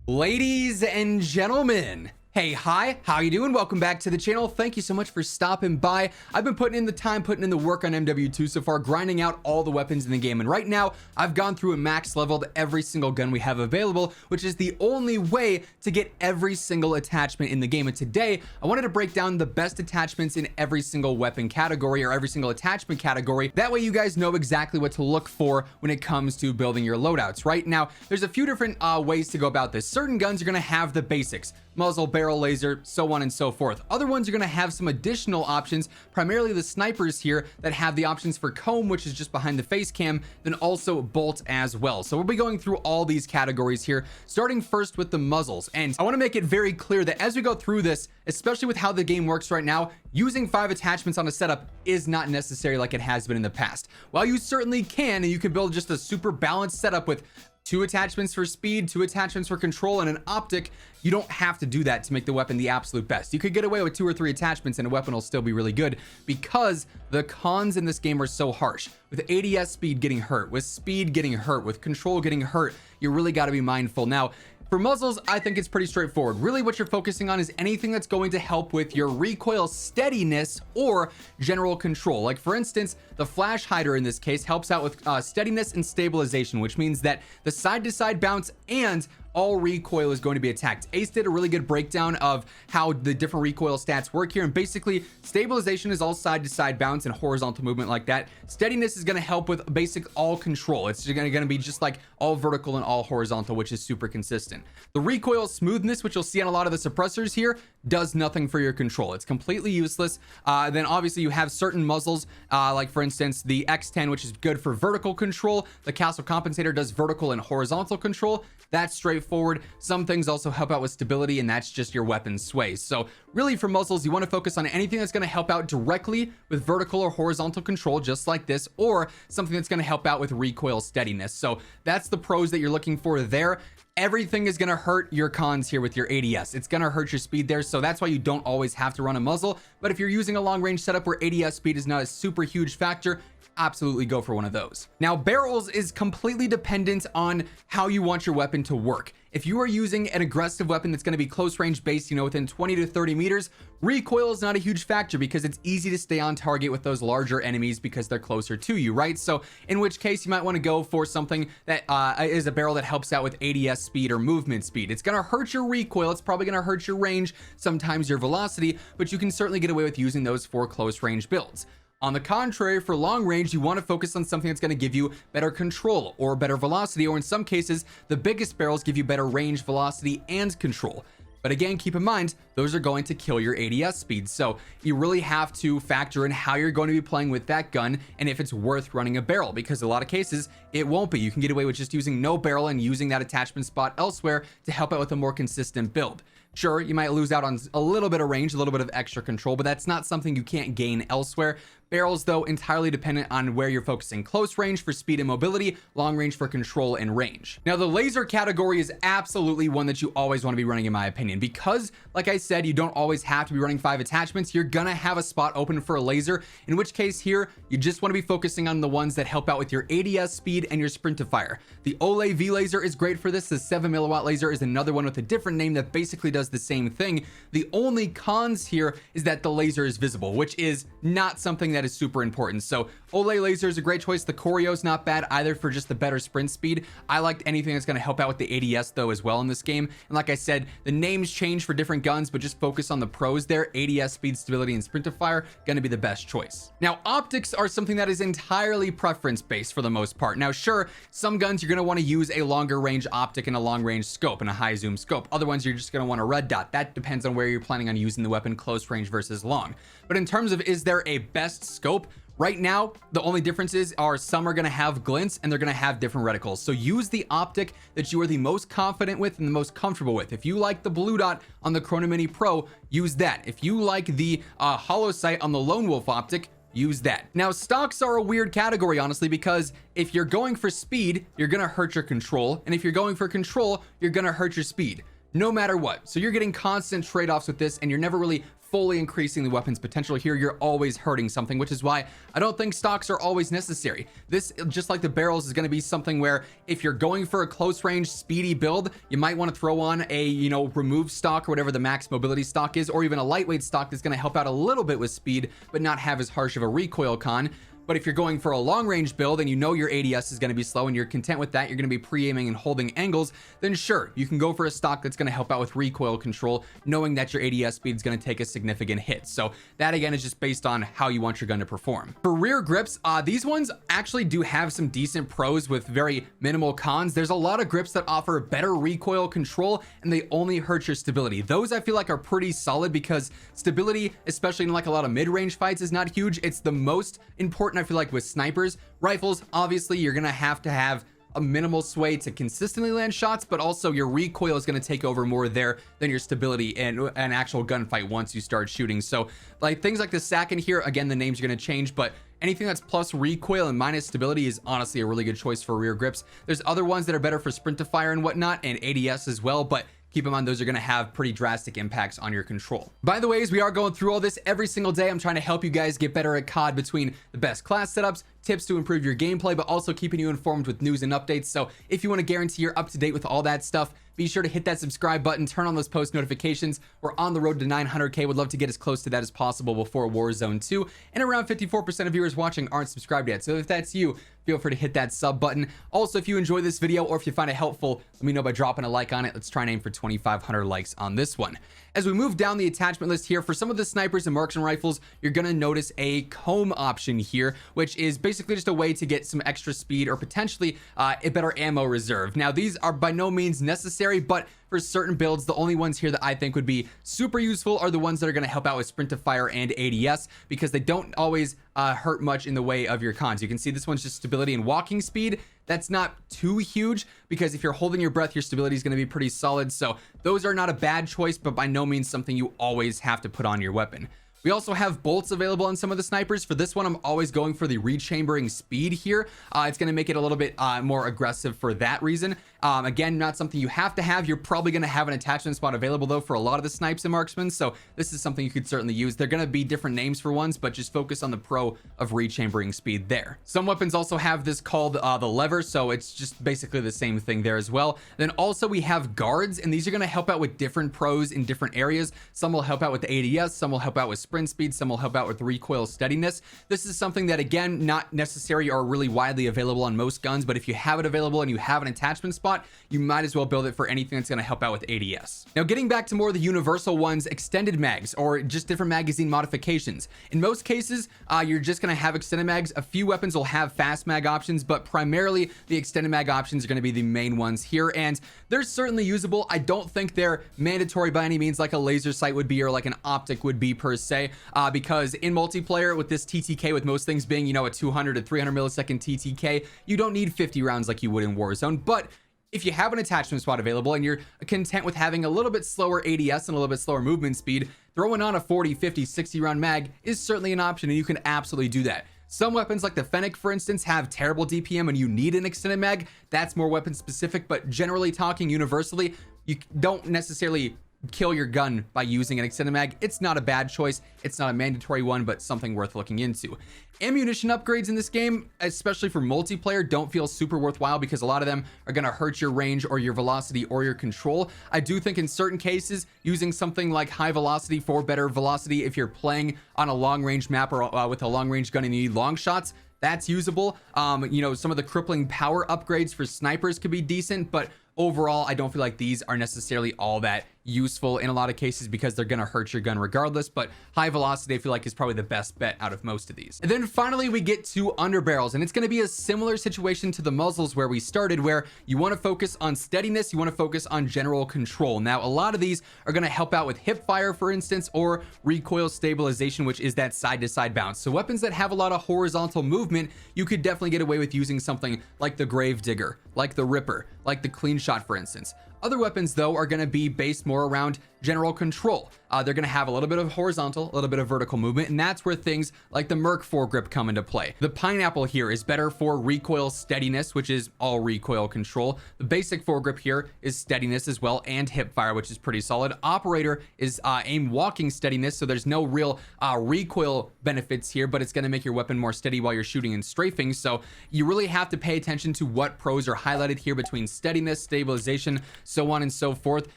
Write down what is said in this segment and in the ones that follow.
Ladies and gentlemen, hey, hi, how you doing? Welcome back to the channel. Thank you so much for stopping by. I've been putting in the time, putting in the work on MW2 so far, grinding out all the weapons in the game. And right now, I've gone through and max leveled every single gun we have available, which is the only way to get every single attachment in the game. And today, I wanted to break down the best attachments in every single weapon category or every single attachment category. That way you guys know exactly what to look for when it comes to building your loadouts. Right now, there's a few different ways to go about this. Certain guns are going to have the basics. Muzzle, barrel, laser, so on and so forth. Other ones are going to have some additional options, primarily the snipers here that have the options for comb, which is just behind the face cam, then also bolt as well. So we'll be going through all these categories here, starting first with the muzzles. And I want to make it very clear that as we go through this, especially with how the game works right now, using 5 attachments on a setup is not necessary like it has been in the past. While you certainly can, and you can build just a super balanced setup with 2 attachments for speed, 2 attachments for control, and an optic, you don't have to do that to make the weapon the absolute best. You could get away with 2 or 3 attachments and a weapon will still be really good, because the cons in this game are so harsh. With ADS speed getting hurt, with speed getting hurt, with control getting hurt, you really got to be mindful. Now, for muzzles, I think it's pretty straightforward. Really what you're focusing on is anything that's going to help with your recoil steadiness or general control. Like for instance, the flash hider in this case helps out with steadiness and stabilization, which means that the side-to-side bounce and all recoil is going to be attacked. Ace did a really good breakdown of how the different recoil stats work here, and basically stabilization is all side-to-side bounce and horizontal movement like that. Steadiness is going to help with basic all control. It's going to be just like all vertical and all horizontal, which is super consistent. The recoil smoothness, which you'll see on a lot of the suppressors here, does nothing for your control. It's completely useless. Then obviously you have certain muzzles, like for instance the X10, which is good for vertical control. The Castle Compensator does vertical and horizontal control. That's straightforward. Some things also help out with stability, and that's just your weapon sway. So really for muzzles, you want to focus on anything that's going to help out directly with vertical or horizontal control, just like this, or something that's going to help out with recoil steadiness. So that's the pros that you're looking for there. Everything is going to hurt your cons here with your ADS. It's going to hurt your speed there, so that's why you don't always have to run a muzzle. But if you're using a long range setup where ADS speed is not a super huge factor, absolutely go for one of those. Now, barrels is completely dependent on how you want your weapon to work. If you are using an aggressive weapon that's going to be close range based, within 20 to 30 meters, recoil is not a huge factor because it's easy to stay on target with those larger enemies because they're closer to you, right? So in which case you might want to go for something that is a barrel that helps out with ADS speed or movement speed. It's going to hurt your recoil. It's probably going to hurt your range, sometimes your velocity, but you can certainly get away with using those for close range builds. On the contrary, for long range, you want to focus on something that's going to give you better control or better velocity, or in some cases, the biggest barrels give you better range, velocity, and control. But again, keep in mind, those are going to kill your ADS speed. So you really have to factor in how you're going to be playing with that gun and if it's worth running a barrel, because in a lot of cases, it won't be. You can get away with just using no barrel and using that attachment spot elsewhere to help out with a more consistent build. Sure, you might lose out on a little bit of range, a little bit of extra control, but that's not something you can't gain elsewhere. Barrels, though, entirely dependent on where you're focusing. Close range for speed and mobility, long range for control and range. Now, the laser category is absolutely one that you always want to be running, in my opinion, because, like I said, you don't always have to be running 5 attachments. You're gonna have a spot open for a laser, in which case here, you just want to be focusing on the ones that help out with your ADS speed and your sprint to fire. The Olay V laser is great for this. The 7 milliwatt laser is another one with a different name that basically does the same thing. The only cons here is that the laser is visible, which is not something that is super important. So Olay laser is a great choice. The Choreo's not bad either for just the better sprint speed. I liked anything that's going to help out with the ADS though as well in this game. And like I said, the names change for different guns, but just focus on the pros there. ADS speed, stability, and sprint to fire going to be the best choice. Now, optics are something that is entirely preference based for the most part. Now, sure, some guns you're going to want to use a longer range optic and a long range scope and a high zoom scope. Other ones you're just going to want a red dot. That depends on where you're planning on using the weapon, close range versus long. But in terms of is there a best scope, right now the only differences are some are going to have glints and they're going to have different reticles. So use the optic that you are the most confident with and the most comfortable with. If you like the blue dot on the Chrono Mini Pro, use that. If you like the hollow sight on the Lone Wolf optic, use that. Now, stocks are a weird category, honestly, because if you're going for speed, you're going to hurt your control, and if you're going for control, you're going to hurt your speed, no matter what. So you're getting constant trade-offs with this, and you're never really fully increasing the weapon's potential here, you're always hurting something, which is why I don't think stocks are always necessary. This, just like the barrels, is going to be something where if you're going for a close range speedy build, you might want to throw on a, you know, remove stock or whatever the max mobility stock is, or even a lightweight stock that's going to help out a little bit with speed but not have as harsh of a recoil con. But if you're going for a long range build and you know your ADS is going to be slow and you're content with that, you're going to be pre-aiming and holding angles, then sure, you can go for a stock that's going to help out with recoil control, knowing that your ADS speed is going to take a significant hit. So that again is just based on how you want your gun to perform. For rear grips, these ones actually do have some decent pros with very minimal cons. There's a lot of grips that offer better recoil control and they only hurt your stability. Those I feel like are pretty solid because stability, especially in like a lot of mid-range fights, is not huge. It's the most important, I feel like, with snipers. Rifles, obviously you're gonna have to have a minimal sway to consistently land shots, but also your recoil is going to take over more there than your stability in an actual gunfight once you start shooting. So like things like the second here, again, the names are going to change, but anything that's plus recoil and minus stability is honestly a really good choice for rear grips. There's other ones that are better for sprint to fire and whatnot, and ADS as well, but keep in mind those are going to have pretty drastic impacts on your control. By the way, as we are going through all this every single day, I'm trying to help you guys get better at COD between the best class setups, tips to improve your gameplay, but also keeping you informed with news and updates. So if you want to guarantee you're up to date with all that stuff, be sure to hit that subscribe button, turn on those post notifications. We're on the road to 900K. Would love to get as close to that as possible before Warzone 2. And around 54% of viewers watching aren't subscribed yet. So if that's you, feel free to hit that sub button. Also, if you enjoy this video or if you find it helpful, let me know by dropping a like on it. Let's try and aim for 2,500 likes on this one. As we move down the attachment list here, for some of the snipers and marksman rifles, you're going to notice a comb option here, which is basically just a way to get some extra speed or potentially a better ammo reserve. Now, these are by no means necessary, but for certain builds, the only ones here that I think would be super useful are the ones that are going to help out with sprint to fire and ADS, because they don't always hurt much in the way of your cons. You can see this one's just stability and walking speed. That's not too huge because if you're holding your breath, your stability is going to be pretty solid. So those are not a bad choice, but by no means something you always have to put on your weapon. We also have bolts available on some of the snipers. For this one, I'm always going for the rechambering speed here. It's going to make it a little bit more aggressive for that reason. Again, not something you have to have. You're probably going to have an attachment spot available though for a lot of the snipes and marksmen. So this is something you could certainly use. They're going to be different names for ones, but just focus on the pro of rechambering speed there. Some weapons also have this called the lever. So it's just basically the same thing there as well. Then also we have guards, and these are going to help out with different pros in different areas. Some will help out with the ADS. Some will help out with sprint speed. Some will help out with recoil steadiness. This is something that, again, not necessary or really widely available on most guns, but if you have it available and you have an attachment spot, you might as well build it for anything that's going to help out with ADS. Now, getting back to more of the universal ones, extended mags or just different magazine modifications. In most cases, you're just going to have extended mags. A few weapons will have fast mag options, but primarily the extended mag options are going to be the main ones here, and they're certainly usable. I don't think they're mandatory by any means like a laser sight would be or like an optic would be per se. Because in multiplayer with this TTK, with most things being, you know, a 200 to 300 millisecond TTK, you don't need 50 rounds like you would in Warzone. But if you have an attachment spot available and you're content with having a little bit slower ADS and a little bit slower movement speed, throwing on a 40, 50, 60 round mag is certainly an option, and you can absolutely do that. Some weapons like the Fennec, for instance, have terrible DPM and you need an extended mag. That's more weapon specific, but generally talking universally, you don't necessarily kill your gun by using an extended mag. It's not a bad choice. It's not a mandatory one, but something worth looking into. Ammunition upgrades in this game, especially for multiplayer, don't feel super worthwhile because a lot of them are going to hurt your range or your velocity or your control. I do think in certain cases, using something like high velocity for better velocity, if you're playing on a long range map or with a long range gun and you need long shots, that's usable. You know, some of the crippling power upgrades for snipers could be decent, but overall, I don't feel like these are necessarily all that useful in a lot of cases because they're going to hurt your gun regardless. But high velocity, I feel like, is probably the best bet out of most of these. And then finally, we get to underbarrels, and it's going to be a similar situation to the muzzles where we started, where you want to focus on steadiness, you want to focus on general control. Now, a lot of these are going to help out with hip fire, for instance, or recoil stabilization, which is that side-to-side bounce. So weapons that have a lot of horizontal movement, you could definitely get away with using something like the Gravedigger, like the Ripper, like the Clean Shot, for instance. Other weapons, though, are going to be based more around general control. They're going to have a little bit of horizontal, a little bit of vertical movement, and that's where things like the Merc foregrip come into play. The Pineapple here is better for recoil steadiness, which is all recoil control. The basic foregrip here is steadiness as well, and hip fire, which is pretty solid. Operator is aim walking steadiness, so there's no real recoil benefits here, but it's going to make your weapon more steady while you're shooting and strafing. So you really have to pay attention to what pros are highlighted here between steadiness, stabilization, so on and so forth.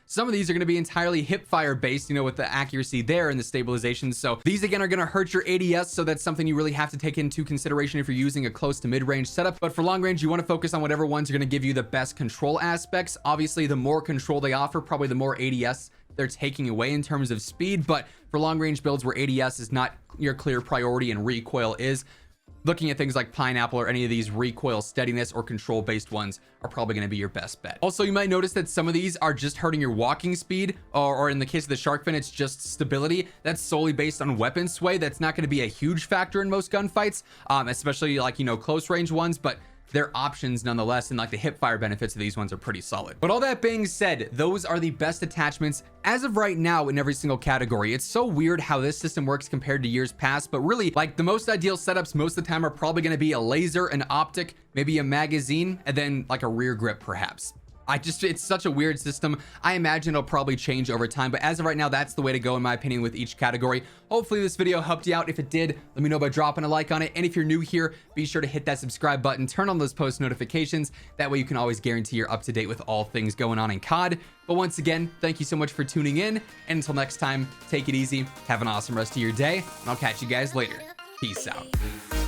Some of these are going to be entirely hip fire based, you know, with the accuracy there and the stabilization. So these again are going to hurt your ADS, so that's something you really have to take into consideration if you're using a close to mid-range setup. But for long range, you want to focus on whatever ones are going to give you the best control aspects. Obviously, the more control they offer, probably the more ADS they're taking away in terms of speed. But for long range builds where ADS is not your clear priority and recoil is, looking at things like Pineapple or any of these recoil steadiness or control based ones are probably going to be your best bet. Also, you might notice that some of these are just hurting your walking speed, or in the case of the shark fin, it's just stability. That's solely based on weapon sway. That's not going to be a huge factor in most gunfights, especially like, you know, close range ones, but they're options nonetheless, and like the hip fire benefits of these ones are pretty solid. But all that being said, those are the best attachments as of right now in every single category. It's so weird how this system works compared to years past, but really, like, the most ideal setups most of the time are probably going to be a laser, an optic, maybe a magazine, and then like a rear grip perhaps. It's such a weird system. I imagine it'll probably change over time, but as of right now, that's the way to go in my opinion with each category. Hopefully this video helped you out. If it did, let me know by dropping a like on it. And if you're new here, be sure to hit that subscribe button, turn on those post notifications. That way you can always guarantee you're up to date with all things going on in COD. But once again, thank you so much for tuning in. And until next time, take it easy. Have an awesome rest of your day, and I'll catch you guys later. Peace out.